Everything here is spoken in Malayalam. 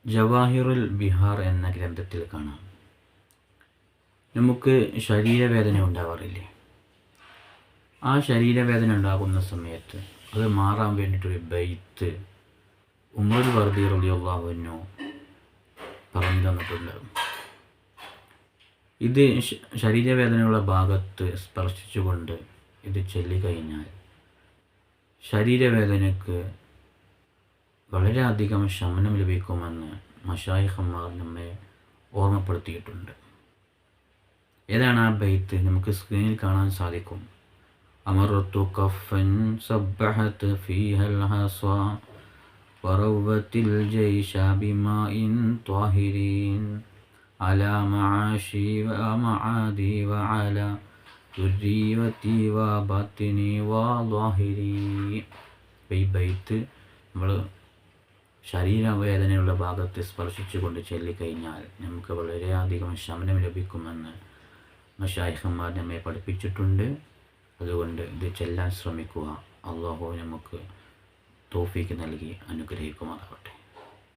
ജവാഹിറുൽ ബിഹാർ എന്ന ഗ്രന്ഥത്തിൽ കാണാം, നമുക്ക് ശരീരവേദന ഉണ്ടാവാറില്ലേ? ആ ശരീരവേദന ഉണ്ടാകുന്ന സമയത്ത് അത് മാറാൻ വേണ്ടിയിട്ടൊരു ബൈത്ത് ഉമർ റളിയല്ലാഹു അൻഹു പറഞ്ഞു തന്നിട്ടുണ്ട്. ഇത് ശരീരവേദനയുള്ള ഭാഗത്ത് സ്പർശിച്ചുകൊണ്ട് ഇത് ചൊല്ലിക്കഴിഞ്ഞാൽ ശരീരവേദനയ്ക്ക് വളരെയധികം ശമനം ലഭിക്കുമെന്ന് മശായിഖന്മാർ നമ്മെ ഓർമ്മപ്പെടുത്തിയിട്ടുണ്ട്. ഏതാണ് ആ ബൈത്ത്? നമുക്ക് സ്ക്രീനിൽ കാണാൻ സാധിക്കും. അമർതു കഫൻ സബ്ബഹത് ഫീഹൽ ഹസാ വറവത്തിൽ ജൈശ ബിമാഇൻ ത്വാഹിരീൻ അലാ മആശി വമആദി വഅലാ ദുർരിയതി വബാത്തിനി വളാഹിരി. ഈ ബൈത്ത് നമ്മൾ ശരീരവേദനയുള്ള ഭാഗത്ത് സ്പർശിച്ചുകൊണ്ട് ചൊല്ലിക്കഴിഞ്ഞാൽ നമുക്ക് വളരെയധികം ശമനം ലഭിക്കുമെന്ന് മശായിഖന്മാർ നമ്മെ പഠിപ്പിച്ചിട്ടുണ്ട്. അതുകൊണ്ട് ഇത് ചെല്ലാൻ ശ്രമിക്കുക. അല്ലാഹു നമുക്ക് തൗഫീക്ക് നൽകി അനുഗ്രഹിക്കുമാറാവട്ടെ.